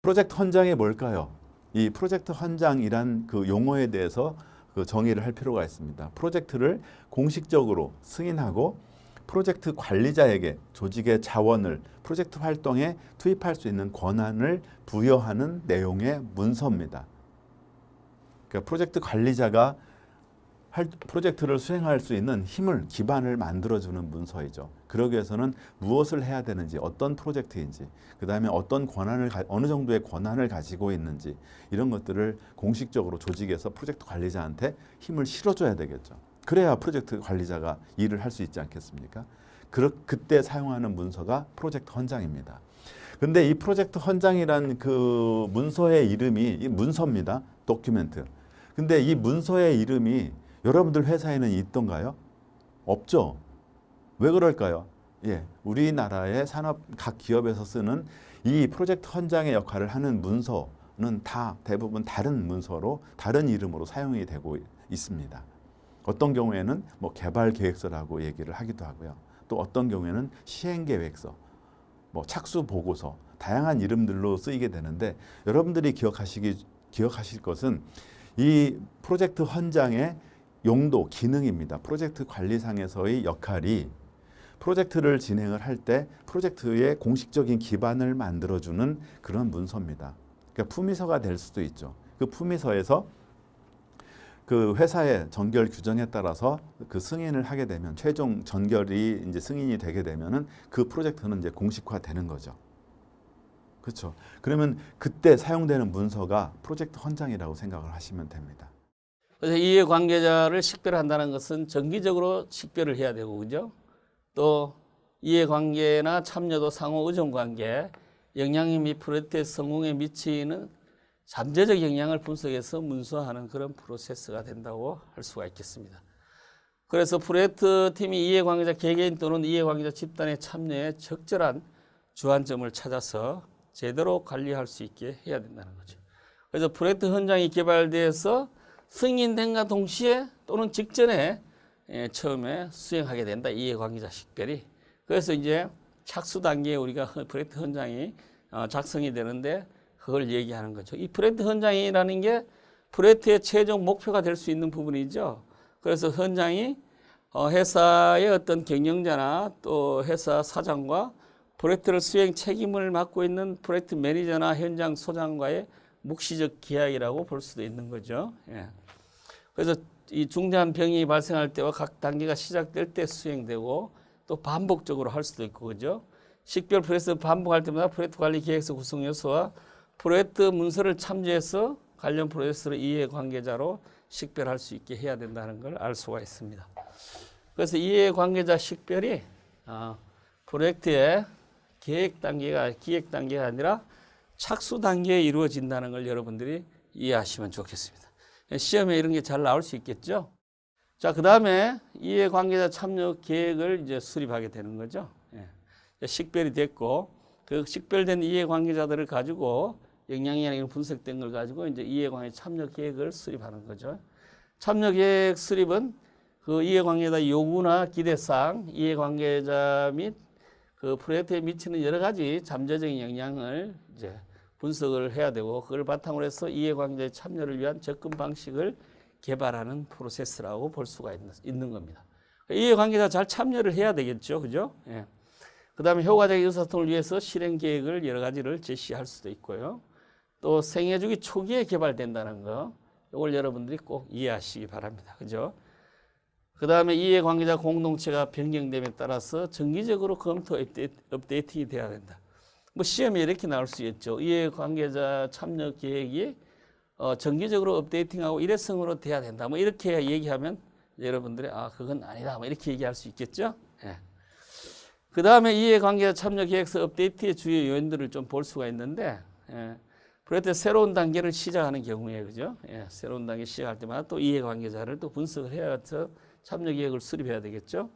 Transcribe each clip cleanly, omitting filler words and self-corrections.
프로젝트 헌장이 뭘까요? 이 프로젝트 헌장이란 그 용어에 대해서 그 정의를 할 필요가 있습니다. 프로젝트를 공식적으로 승인하고 프로젝트 관리자에게 조직의 자원을 프로젝트 활동에 투입할 수 있는 권한을 부여하는 내용의 문서입니다. 그러니까 프로젝트 관리자가 프로젝트를 수행할 수 있는 힘을, 기반을 만들어주는 문서이죠. 그러기 위해서는 무엇을 해야 되는지, 어떤 프로젝트인지, 그 다음에 어떤 권한을, 어느 정도의 권한을 가지고 있는지, 이런 것들을 공식적으로 조직에서 프로젝트 관리자한테 힘을 실어줘야 되겠죠. 그래야 프로젝트 관리자가 일을 할 수 있지 않겠습니까? 그때 사용하는 문서가 프로젝트 헌장입니다. 근데 이 프로젝트 헌장이란 그 문서의 이름이 이 문서입니다. 도큐멘트. 근데 이 문서의 이름이 여러분들 회사에는 있던가요? 없죠. 왜 그럴까요? 예, 우리나라의 산업 각 기업에서 쓰는 이 프로젝트 헌장의 역할을 하는 문서는 다 대부분 다른 문서로 다른 이름으로 사용이 되고 있습니다. 어떤 경우에는 뭐 개발 계획서라고 얘기를 하기도 하고요. 또 어떤 경우에는 시행 계획서, 뭐 착수 보고서, 다양한 이름들로 쓰이게 되는데 여러분들이 기억하실 것은 이 프로젝트 헌장의 용도, 기능입니다. 프로젝트 관리상에서의 역할이 프로젝트를 진행을 할 때 프로젝트의 공식적인 기반을 만들어주는 그런 문서입니다. 그러니까 품위서가 될 수도 있죠. 그 품위서에서 그 회사의 전결 규정에 따라서 그 승인을 하게 되면 최종 전결이 이제 승인이 되게 되면은 그 프로젝트는 이제 공식화되는 거죠. 그렇죠. 그러면 그때 사용되는 문서가 프로젝트 헌장이라고 생각을 하시면 됩니다. 그래서 이해관계자를 식별한다는 것은 정기적으로 식별을 해야 되고, 그죠? 또 이해관계나 참여도 상호 의존관계, 영향력 및 프로젝트의 성공에 미치는 잠재적 영향을 분석해서 문서화하는 그런 프로세스가 된다고 할 수가 있겠습니다. 그래서 프로젝트 팀이 이해관계자 개개인 또는 이해관계자 집단의 참여에 적절한 주안점을 찾아서 제대로 관리할 수 있게 해야 된다는 거죠. 그래서 프로젝트 현장이 개발돼서 승인된과 동시에 또는 직전에 처음에 수행하게 된다. 이해관계자 식별이. 그래서 이제 착수 단계에 우리가 프로젝트 현장이 작성이 되는데 그걸 얘기하는 거죠. 이 프로젝트 현장이라는 게 프로젝트의 최종 목표가 될 수 있는 부분이죠. 그래서 현장이 회사의 어떤 경영자나 또 회사 사장과 프로젝트를 수행 책임을 맡고 있는 프로젝트 매니저나 현장 소장과의 묵시적 계약이라고 볼 수도 있는 거죠. 예. 그래서 이 중대한 병이 발생할 때와 각 단계가 시작될 때 수행되고 또 반복적으로 할 수도 있고, 그죠? 식별 프로세스 반복할 때마다 프로젝트 관리 계획서 구성 요소와 프로젝트 문서를 참조해서 관련 프로세스를 이해관계자로 식별할 수 있게 해야 된다는 걸 알 수가 있습니다. 그래서 이해관계자 식별이 프로젝트의 기획 단계가 아니라 착수 단계에 이루어진다는 걸 여러분들이 이해하시면 좋겠습니다. 시험에 이런 게 잘 나올 수 있겠죠. 자, 그 다음에 이해관계자 참여 계획을 이제 수립하게 되는 거죠. 예. 식별이 됐고, 그 식별된 이해관계자들을 가지고 영향이나 분석된 걸 가지고 이제 이해관계자 참여 계획을 수립하는 거죠. 참여 계획 수립은 그 이해관계자 요구나 기대사항, 이해관계자 및 그 프로젝트에 미치는 여러 가지 잠재적인 영향을 이제 분석을 해야 되고, 그걸 바탕으로 해서 이해관계자의 참여를 위한 접근 방식을 개발하는 프로세스라고 볼 수가 있는 겁니다. 이해관계자 잘 참여를 해야 되겠죠. 그죠? 예. 그 다음에 효과적인 의사소통을 위해서 실행 계획을 여러 가지를 제시할 수도 있고요. 또 생애주기 초기에 개발된다는 거, 이걸 여러분들이 꼭 이해하시기 바랍니다. 그죠? 그 다음에 이해관계자 공동체가 변경됨에 따라서 정기적으로 검토 업데이팅이 돼야 된다. 뭐 시험에 이렇게 나올 수 있죠. 이해관계자 참여 계획이 정기적으로 업데이팅하고 일회성으로 돼야 된다. 뭐 이렇게 얘기하면 여러분들이 그건 아니다. 뭐 이렇게 얘기할 수 있겠죠. 예. 그 다음에 이해관계자 참여 계획서 업데이트의 주요 요인들을 좀 볼 수가 있는데, 예. 프로젝트 새로운 단계를 시작하는 경우에, 그죠? 예. 새로운 단계 시작할 때마다 또 이해관계자를 또 분석을 해서 참여 계획을 수립해야 되겠죠.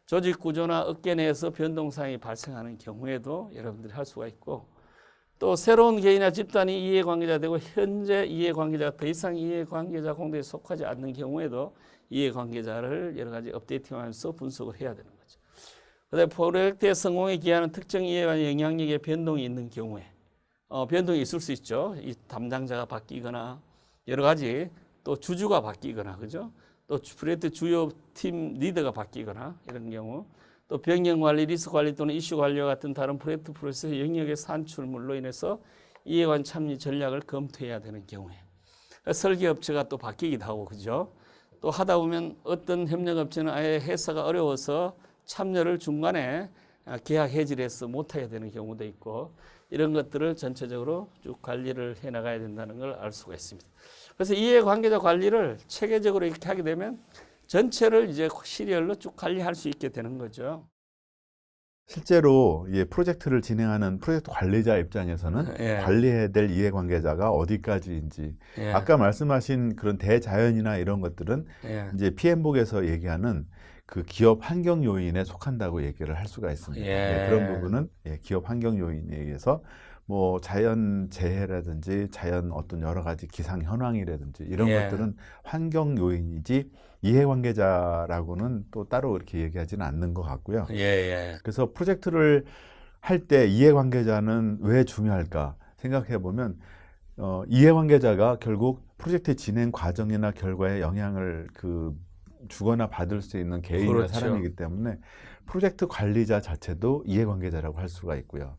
조직 구조나 업계 내에서 변동사항이 발생하는 경우에도 여러분들이 할 수가 있고, 또 새로운 개인이나 집단이 이해관계자 되고 현재 이해관계자가 더 이상 이해관계자 공동체에 속하지 않는 경우에도 이해관계자를 여러 가지 업데이팅하면서 분석을 해야 되는 거죠. 그다음에 프로젝트의 성공에 기하는 특정 이해관계 영향력의 변동이 있는 경우에 변동이 있을 수 있죠. 이 담당자가 바뀌거나 여러 가지 또 주주가 바뀌거나 그죠? 또 프로젝트 주요 팀 리더가 바뀌거나 이런 경우 또 변경 관리, 리스크 관리 또는 이슈 관리와 같은 다른 프로젝트 프로세스 영역의 산출물로 인해서 이해관 참여 전략을 검토해야 되는 경우에 설계업체가 또 바뀌기도 하고 그죠? 또 하다 보면 어떤 협력업체는 아예 회사가 어려워서 참여를 중간에 계약 해지해서 못하게 되는 경우도 있고 이런 것들을 전체적으로 쭉 관리를 해나가야 된다는 걸 알 수가 있습니다. 그래서 이해관계자 관리를 체계적으로 이렇게 하게 되면 전체를 이제 시리얼로 쭉 관리할 수 있게 되는 거죠. 실제로 프로젝트를 진행하는 프로젝트 관리자 입장에서는 예. 관리해야 될 이해관계자가 어디까지인지 예. 아까 말씀하신 그런 대자연이나 이런 것들은 예. 이제 PM복에서 얘기하는 그 기업 환경 요인에 속한다고 얘기를 할 수가 있습니다. 예. 그런 부분은 기업 환경 요인에 의해서 뭐 자연 재해라든지 자연 어떤 여러 가지 기상 현황이라든지 이런 예. 것들은 환경 요인이지 이해관계자라고는 또 따로 이렇게 얘기하지는 않는 것 같고요. 예. 예. 그래서 프로젝트를 할 때 이해관계자는 왜 중요할까 생각해 보면 이해관계자가 결국 프로젝트 진행 과정이나 결과에 영향을 주거나 받을 수 있는 개인이나 그렇죠. 사람이기 때문에 프로젝트 관리자 자체도 이해관계자라고 할 수가 있고요.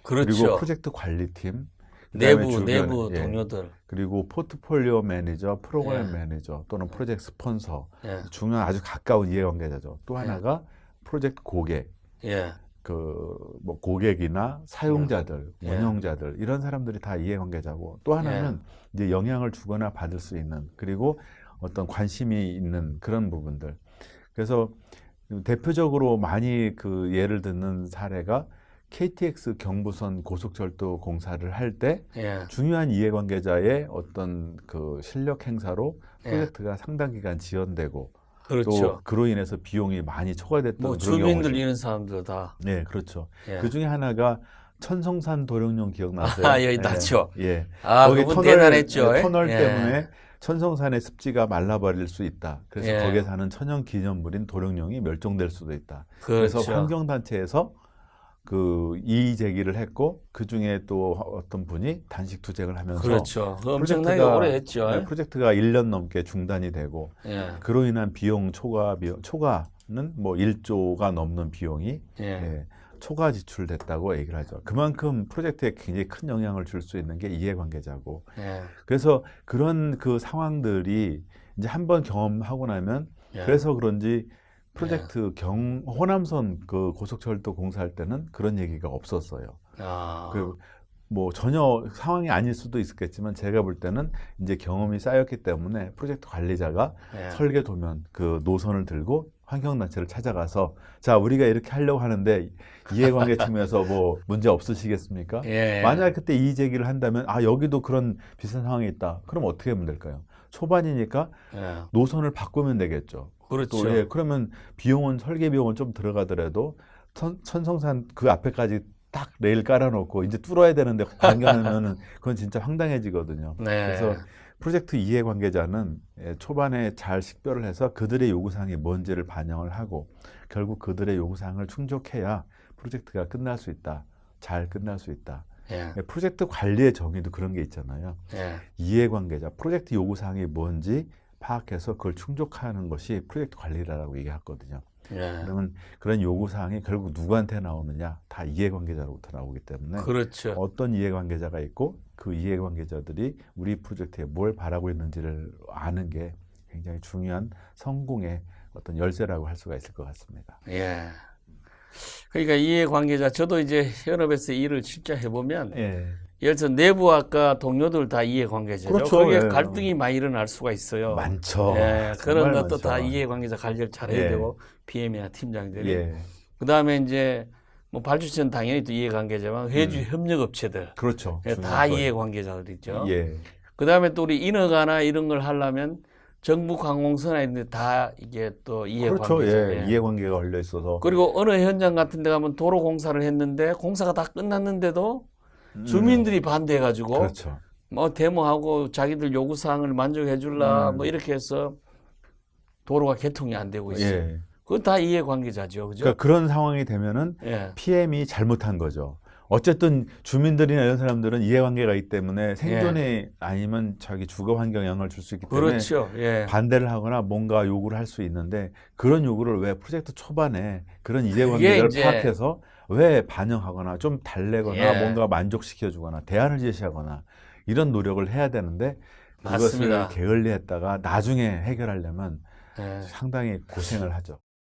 그렇죠. 그리고 프로젝트 관리팀, 그다음에 내부 예, 동료들. 그리고 포트폴리오 매니저, 프로그램 예. 매니저 또는 프로젝트 스폰서 예. 중요한 아주 가까운 이해관계자죠. 또 하나가 프로젝트 고객, 예. 뭐 고객이나 사용자들, 예. 운영자들 이런 사람들이 다 이해관계자고 또 하나는 이제 영향을 주거나 받을 수 있는 그리고 어떤 관심이 있는 그런 부분들. 그래서 대표적으로 많이 예를 듣는 사례가 KTX 경부선 고속철도 공사를 할 때 예. 중요한 이해관계자의 어떤 실력 행사로 예. 프로젝트가 상당 기간 지연되고 그렇죠. 또 그로 인해서 비용이 많이 초과됐던 뭐 그런 주민들 경우죠. 이런 사람들 다. 네, 그렇죠. 예. 그 중에 하나가 천성산 도룡뇽 기억나세요? 아, 여기 났죠. 예. 아, 거기 그분 대단했죠. 터널 예. 때문에 천성산의 습지가 말라버릴 수 있다. 그래서 예. 거기에 사는 천연 기념물인 도룡뇽이 멸종될 수도 있다. 그래서 그렇죠. 환경단체에서 이의 제기를 했고 그 중에 또 어떤 분이 단식 투쟁을 하면서 그렇죠. 엄청나게 오래 했죠. 네, 프로젝트가 1년 넘게 중단이 되고 예. 그로 인한 초과는 뭐 1조가 넘는 비용이 예. 초과 지출됐다고 얘기를 하죠. 그만큼 프로젝트에 굉장히 큰 영향을 줄 수 있는 게 이해관계자고. 예. 그래서 그런 상황들이 이제 한번 경험하고 나면 예. 그래서 그런지 프로젝트 호남선 고속철도 공사할 때는 그런 얘기가 없었어요. 아. 뭐 전혀 상황이 아닐 수도 있었겠지만 제가 볼 때는 이제 경험이 쌓였기 때문에 프로젝트 관리자가 예. 설계 도면 노선을 들고 환경단체를 찾아가서 자 우리가 이렇게 하려고 하는데 이해관계 측면에서 뭐 문제 없으시겠습니까? 예. 만약 그때 이의 제기를 한다면 여기도 그런 비슷한 상황이 있다. 그럼 어떻게 하면 될까요? 초반이니까 예. 노선을 바꾸면 되겠죠. 그렇죠. 또, 그러면 설계 비용은 좀 들어가더라도 천성산 그 앞에까지 딱 레일 깔아놓고 이제 뚫어야 되는데 반경하면은 그건 진짜 황당해지거든요. 네. 그래서 프로젝트 이해관계자는 초반에 잘 식별을 해서 그들의 요구사항이 뭔지를 반영을 하고 결국 그들의 요구사항을 충족해야 프로젝트가 끝날 수 있다. 잘 끝날 수 있다. 예. 프로젝트 관리의 정의도 그런 게 있잖아요. 예. 이해관계자, 프로젝트 요구사항이 뭔지 파악해서 그걸 충족하는 것이 프로젝트 관리라고 얘기하거든요. 예. 그러면 그런 요구사항이 결국 누구한테 나오느냐? 다 이해관계자로부터 나오기 때문에 그렇죠. 어떤 이해관계자가 있고 그 이해관계자들이 우리 프로젝트에 뭘 바라고 있는지를 아는 게 굉장히 중요한 성공의 어떤 열쇠라고 할 수가 있을 것 같습니다. 예. 그러니까 이해관계자, 저도 이제 현업에서 일을 실제 해보면 예를 들어 내부 아까 동료들 다 이해관계자죠. 그렇죠. 거기에 예. 갈등이 많이 일어날 수가 있어요. 많죠. 예, 그런 정말 것도 많죠. 다 이해관계자 관리를 잘해야 예. 되고 PM이나 팀장들이. 예. 그다음에 이제 뭐 발주처는 당연히 또 이해관계자만 회주 협력업체들 그렇죠. 예, 다 이해관계자들이죠. 예. 그다음에 또 우리 인허가나 이런 걸 하려면 정부 관공서나 이런 데 다 이게 또 이해관계자. 그렇죠. 예. 예. 이해관계가 걸려 있어서 그리고 어느 현장 같은 데 가면 도로 공사를 했는데 공사가 다 끝났는데도 주민들이 반대해가지고 그렇죠. 뭐 데모하고 자기들 요구사항을 만족해 줄라 뭐 이렇게 해서 도로가 개통이 안 되고 있어요. 예. 그건 다 이해관계자죠. 그죠? 그러니까 그런 상황이 되면은 예. PM이 잘못한 거죠. 어쨌든 주민들이나 이런 사람들은 이해관계가 있기 때문에 생존이 아니면 자기 주거 환경에 영향을 줄 수 있기 때문에 그렇죠. 예. 반대를 하거나 뭔가 요구를 할 수 있는데 그런 요구를 왜 프로젝트 초반에 그런 그게 이해관계를 이제 파악해서 왜 반영하거나 좀 달래거나 예. 뭔가 만족시켜주거나 대안을 제시하거나 이런 노력을 해야 되는데 그것을 맞습니다. 게을리했다가 나중에 해결하려면 예. 상당히 고생을 하죠.